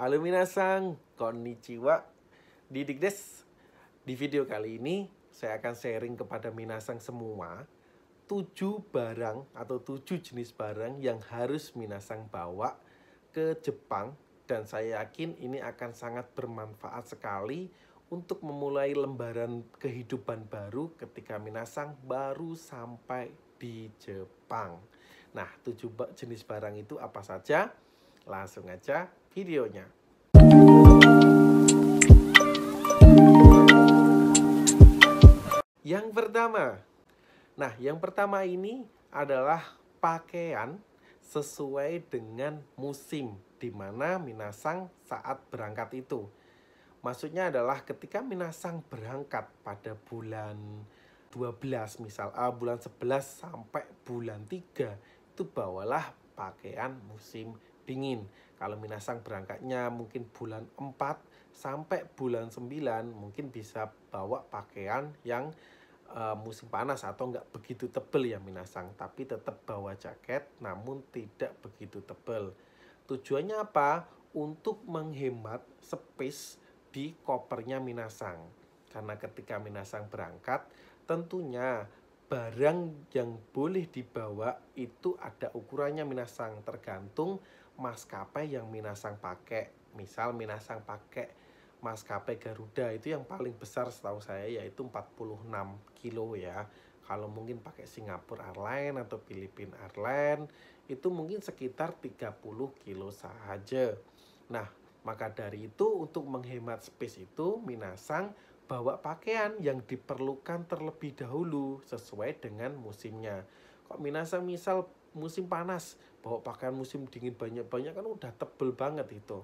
Halo minasan, konnichiwa, Didik des. Di video kali ini saya akan sharing kepada minasan semua 7 barang atau 7 jenis barang yang harus minasan bawa ke Jepang. Dan saya yakin ini akan sangat bermanfaat sekali untuk memulai lembaran kehidupan baru ketika minasan baru sampai di Jepang. Nah, 7 jenis barang itu apa saja? Langsung aja videonya. Yang pertama ini adalah pakaian sesuai dengan musim di mana minasan saat berangkat itu. Maksudnya adalah ketika minasan berangkat pada bulan 12 misal, bulan 11 sampai bulan 3 itu bawalah pakaian musim dingin. Kalau minasan berangkatnya mungkin bulan 4 sampai bulan 9 mungkin bisa bawa pakaian yang musim panas atau nggak begitu tebel ya minasan, tapi tetap bawa jaket namun tidak begitu tebel. Tujuannya apa? Untuk menghemat space di kopernya minasan. Karena ketika minasan berangkat, tentunya barang yang boleh dibawa itu ada ukurannya minasan, tergantung maskapai yang minasan pakai. Misal minasan pakai maskapai Garuda itu yang paling besar setahu saya yaitu 46 kilo ya. Kalau mungkin pakai Singapore Airlines atau Philippine Airlines itu mungkin sekitar 30 kilo saja. Nah, maka dari itu untuk menghemat space itu minasan bawa pakaian yang diperlukan terlebih dahulu sesuai dengan musimnya. Kok minasan misal musim panas bawa pakaian musim dingin banyak-banyak kan udah tebel banget itu,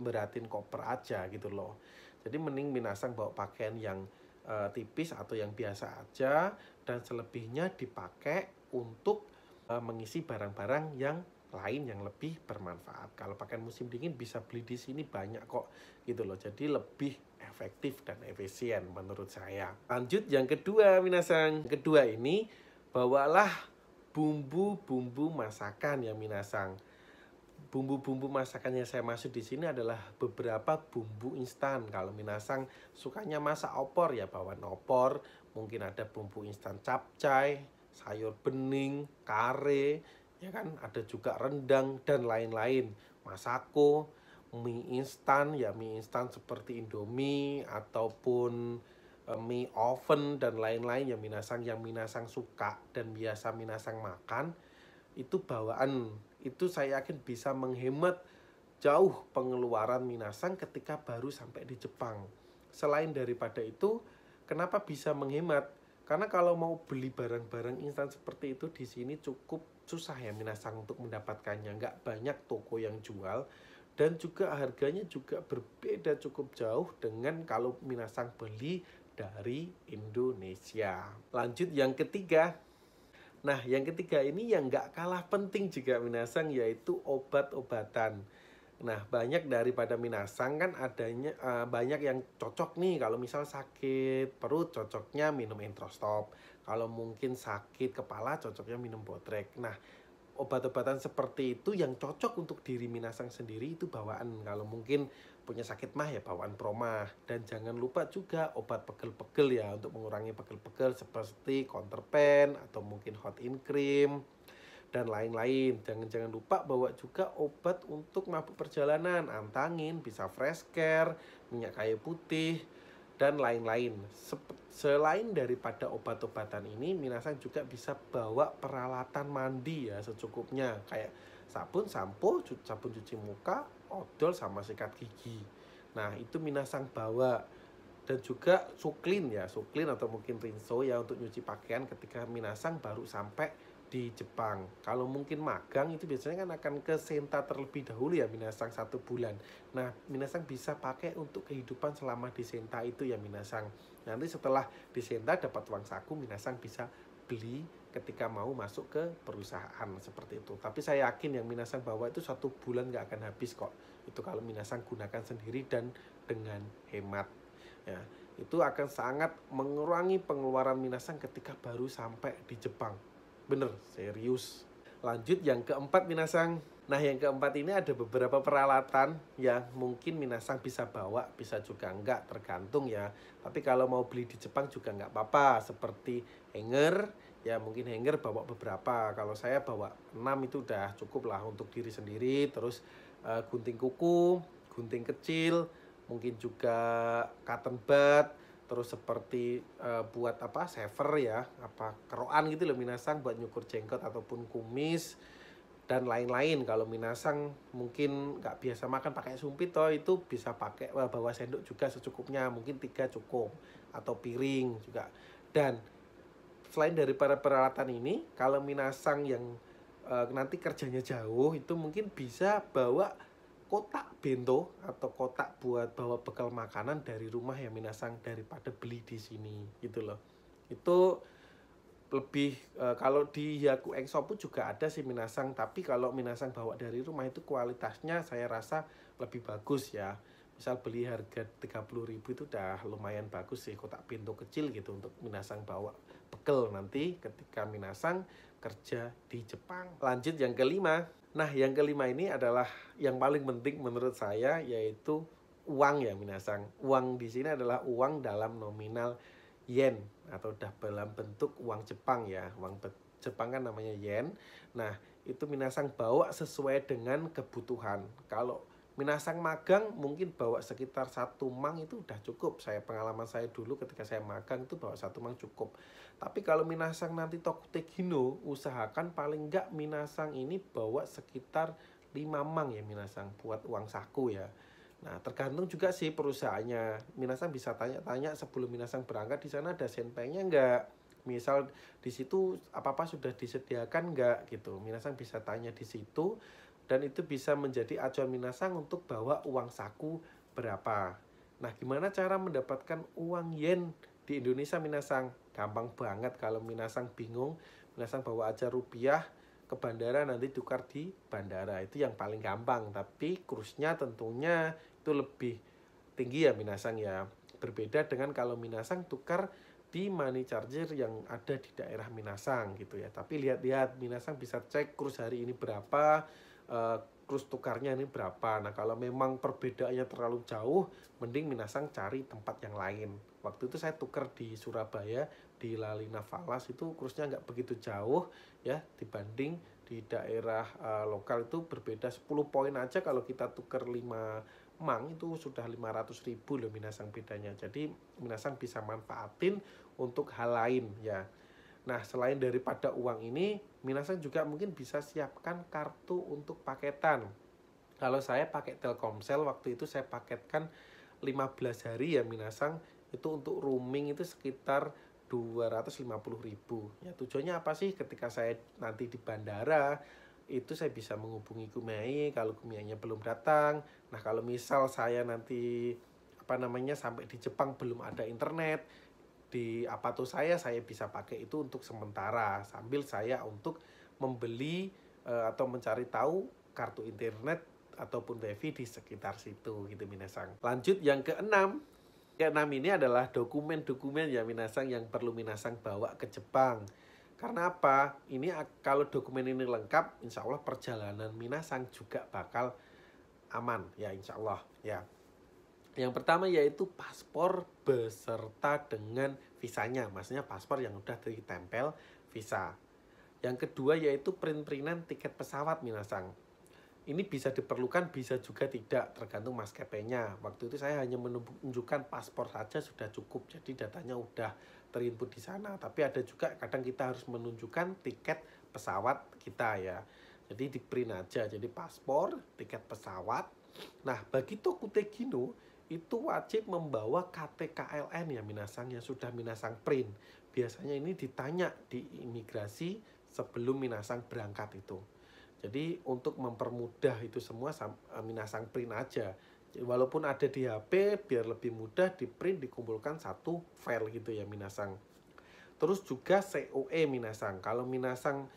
beratin koper aja gitu loh. Jadi mending minasan bawa pakaian yang tipis atau yang biasa aja dan selebihnya dipakai untuk mengisi barang-barang yang lain yang lebih bermanfaat. Kalau pakaian musim dingin bisa beli di sini banyak kok gitu loh. Jadi lebih efektif dan efisien menurut saya. Lanjut yang kedua minasan. Kedua ini bawalah bumbu-bumbu masakan ya minasan. Bumbu-bumbu masakan yang saya maksud di sini adalah beberapa bumbu instan. Kalau minasan sukanya masak opor ya bawa opor. Mungkin ada bumbu instan capcay, sayur bening, kare, ya kan, ada juga rendang dan lain-lain. Masako, mie instan ya, mie instan seperti Indomie ataupun mie oven dan lain-lain yang minasan suka dan biasa minasan makan itu bawaan. Itu saya yakin bisa menghemat jauh pengeluaran minasan ketika baru sampai di Jepang. Selain daripada itu, kenapa bisa menghemat? Karena kalau mau beli barang-barang instan seperti itu di sini cukup susah ya minasan untuk mendapatkannya. Nggak banyak toko yang jual dan juga harganya juga berbeda cukup jauh dengan kalau minasan beli dari Indonesia. Lanjut yang ketiga. Nah, yang ketiga ini yang nggak kalah penting juga minasan yaitu obat-obatan. Nah, banyak daripada minasan kan adanya banyak yang cocok nih kalau misal sakit perut cocoknya minum Entrostop. Kalau mungkin sakit kepala cocoknya minum Botrek. Nah, obat-obatan seperti itu yang cocok untuk diri minasan sendiri itu bawaan. Kalau mungkin punya sakit mah ya bawaan promah. Dan jangan lupa juga obat pegel-pegel ya untuk mengurangi pegel-pegel seperti counterpan atau mungkin hot in cream dan lain-lain. Jangan lupa bawa juga obat untuk mabuk perjalanan, antangin, bisa fresh care, minyak kayu putih, dan lain-lain. Selain daripada obat-obatan ini, minasan juga bisa bawa peralatan mandi ya secukupnya. Kayak sabun, sampo, sabun cuci muka, odol, sama sikat gigi. Nah, itu minasan bawa. Dan juga suklin ya, suklin atau mungkin rinso ya untuk nyuci pakaian ketika minasan baru sampai di Jepang. Kalau mungkin magang itu biasanya kan akan ke Senta terlebih dahulu ya minasan 1 bulan. Nah, minasan bisa pakai untuk kehidupan selama di Senta itu ya minasan. Nanti setelah di Senta dapat uang saku, minasan bisa beli ketika mau masuk ke perusahaan seperti itu. Tapi saya yakin yang minasan bawa itu 1 bulan nggak akan habis kok. Itu kalau minasan gunakan sendiri dan dengan hemat. Ya, itu akan sangat mengurangi pengeluaran minasan ketika baru sampai di Jepang. Bener, serius. Lanjut yang keempat minasang. Nah, yang keempat ini ada beberapa peralatan yang mungkin minasang bisa bawa, bisa juga enggak, tergantung ya. Tapi kalau mau beli di Jepang juga enggak apa-apa, seperti hanger, ya mungkin hanger bawa beberapa. Kalau saya bawa 6 itu udah cukup lah untuk diri sendiri. Terus gunting kuku, gunting kecil, mungkin juga cotton bud, terus seperti buat apa, shaver ya, apa kerokan gitu loh minasang, buat nyukur jenggot ataupun kumis dan lain-lain. Kalau minasang mungkin nggak biasa makan pakai sumpit toh, itu bisa pakai bawa sendok juga secukupnya, mungkin 3 cukup, atau piring juga. Dan selain dari para peralatan ini, kalau minasang yang nanti kerjanya jauh, itu mungkin bisa bawa kotak bento atau kotak buat bawa bekal makanan dari rumah ya minasang, daripada beli di sini gitu loh. Itu lebih kalau di Yaku Exo pun juga ada sih minasang, tapi kalau minasang bawa dari rumah itu kualitasnya saya rasa lebih bagus ya. Misal beli harga 30.000 itu udah lumayan bagus sih, kotak pintu kecil gitu untuk minasang bawa bekal nanti ketika minasang kerja di Jepang. Lanjut yang kelima. Nah, yang kelima ini adalah yang paling penting menurut saya, yaitu uang ya minasang. Uang di sini adalah uang dalam nominal yen atau dalam bentuk uang Jepang ya. Uang Jepang kan namanya yen. Nah, itu minasang bawa sesuai dengan kebutuhan. Kalau minasang magang mungkin bawa sekitar 1 mang itu udah cukup. Pengalaman saya dulu ketika saya magang itu bawa 1 mang cukup. Tapi kalau minasang nanti Tokutegino, usahakan paling enggak minasang ini bawa sekitar 5 mang ya minasang, buat uang saku ya. Nah, tergantung juga sih perusahaannya. Minasang bisa tanya-tanya sebelum minasang berangkat, di sana ada senpainya enggak? Misal di situ apa-apa sudah disediakan enggak gitu. Minasang bisa tanya di situ, dan itu bisa menjadi acuan minasang untuk bawa uang saku berapa. Nah, gimana cara mendapatkan uang yen di Indonesia minasang? Gampang banget. Kalau minasang bingung, minasang bawa aja rupiah ke bandara, nanti tukar di bandara. Itu yang paling gampang. Tapi kursnya tentunya itu lebih tinggi ya minasang ya. Berbeda dengan kalau minasang tukar di money charger yang ada di daerah minasang gitu ya. Tapi lihat-lihat, minasang bisa cek kurs hari ini berapa, kurs tukarnya ini berapa. Nah, kalau memang perbedaannya terlalu jauh, mending minasang cari tempat yang lain. Waktu itu saya tukar di Surabaya, di Lalina Falas, itu kursnya nggak begitu jauh ya, dibanding di daerah lokal itu berbeda 10 poin aja. Kalau kita tukar 5 mang itu sudah 500.000 loh minasang bedanya. Jadi minasang bisa manfaatin untuk hal lain ya. Nah, selain daripada uang ini, minasang juga mungkin bisa siapkan kartu untuk paketan. Kalau saya pakai Telkomsel, waktu itu saya paketkan 15 hari ya minasang, itu untuk roaming itu sekitar 250.000. Ya, tujuannya apa sih? Ketika saya nanti di bandara, itu saya bisa menghubungi Kumiai kalau Kumiainya belum datang. Nah, kalau misal saya nanti apa namanya sampai di Jepang belum ada internet, di apa tuh saya bisa pakai itu untuk sementara sambil saya untuk membeli atau mencari tahu kartu internet ataupun wifi di sekitar situ gitu minasang. Lanjut yang keenam. Keenam ini adalah dokumen-dokumen ya minasang yang perlu minasang bawa ke Jepang. Karena apa? Ini kalau dokumen ini lengkap, insya Allah perjalanan minasang juga bakal aman ya, insya Allah ya. Yang pertama yaitu paspor beserta dengan visanya, maksudnya paspor yang udah ditempel visa. Yang kedua yaitu print-printan tiket pesawat minasang. Ini bisa diperlukan, bisa juga tidak, tergantung maskapainya. Waktu itu saya hanya menunjukkan paspor saja sudah cukup, jadi datanya udah terinput di sana. Tapi ada juga kadang kita harus menunjukkan tiket pesawat kita ya. Jadi di print aja, jadi paspor, tiket pesawat. Nah, bagi Tokutegino itu wajib membawa KTKLN ya minasang, yang sudah minasang print. Biasanya ini ditanya di imigrasi sebelum minasang berangkat itu. Jadi untuk mempermudah itu semua, minasang print aja. Walaupun ada di HP, biar lebih mudah di print, dikumpulkan satu file gitu ya minasang. Terus juga COE minasang. Kalau minasang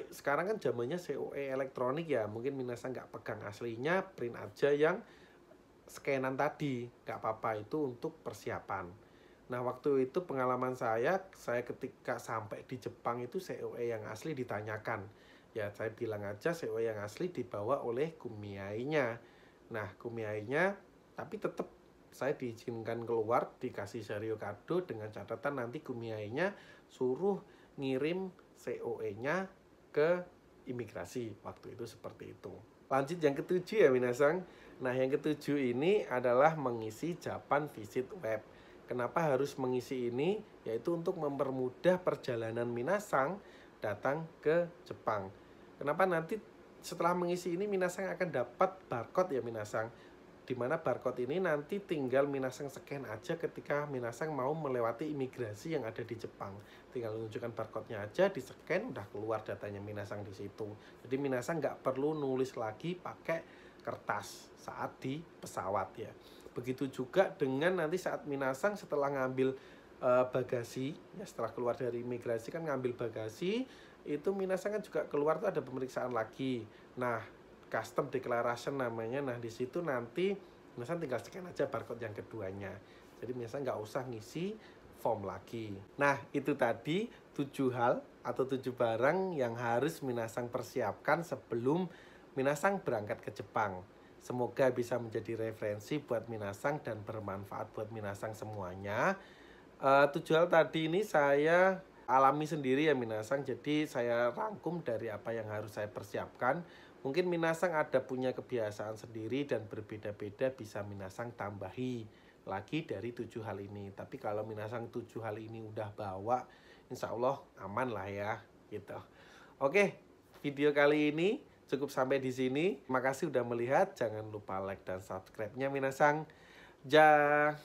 sekarang kan zamannya COE elektronik ya, mungkin minasang nggak pegang aslinya, print aja yang scanan tadi, nggak apa-apa, itu untuk persiapan. Nah, waktu itu pengalaman saya ketika sampai di Jepang itu COE yang asli ditanyakan, Ya saya bilang aja seoi yang asli dibawa oleh kumiainya. Nah kumiainya tapi tetap saya diizinkan keluar, dikasih serio kado dengan catatan nanti kumiainya suruh ngirim COE-nya ke imigrasi. Waktu itu seperti itu. Lanjut yang ketujuh ya minasang. Nah yang ketujuh ini adalah mengisi Japan Visit Web. Kenapa harus mengisi ini? Yaitu untuk mempermudah perjalanan minasang datang ke Jepang. Kenapa nanti setelah mengisi ini minasang akan dapat barcode ya minasang. Dimana barcode ini nanti tinggal minasang scan aja ketika minasang mau melewati imigrasi yang ada di Jepang. Tinggal menunjukkan barcode-nya aja, di scan udah keluar datanya minasang di situ. Jadi minasang nggak perlu nulis lagi pakai kertas saat di pesawat ya. Begitu juga dengan nanti saat minasang setelah ngambil bagasi ya, setelah keluar dari imigrasi kan ngambil bagasi, itu minasang kan juga keluar tuh ada pemeriksaan lagi. Nah custom declaration namanya. Nah di situ nanti minasang tinggal scan aja barcode yang keduanya. Jadi minasang nggak usah ngisi form lagi. Nah itu tadi 7 hal atau 7 barang yang harus minasang persiapkan sebelum minasang berangkat ke Jepang. Semoga bisa menjadi referensi buat minasang dan bermanfaat buat minasang semuanya. 7 hal tadi ini saya alami sendiri ya minasang. Jadi saya rangkum dari apa yang harus saya persiapkan. Mungkin minasang ada punya kebiasaan sendiri dan berbeda-beda, bisa minasang tambahi lagi dari 7 hal ini. Tapi kalau minasang 7 hal ini udah bawa, insya Allah aman lah ya gitu. Oke, video kali ini cukup sampai di sini. Terima kasih udah melihat. Jangan lupa like dan subscribe-nya minasang. Ja.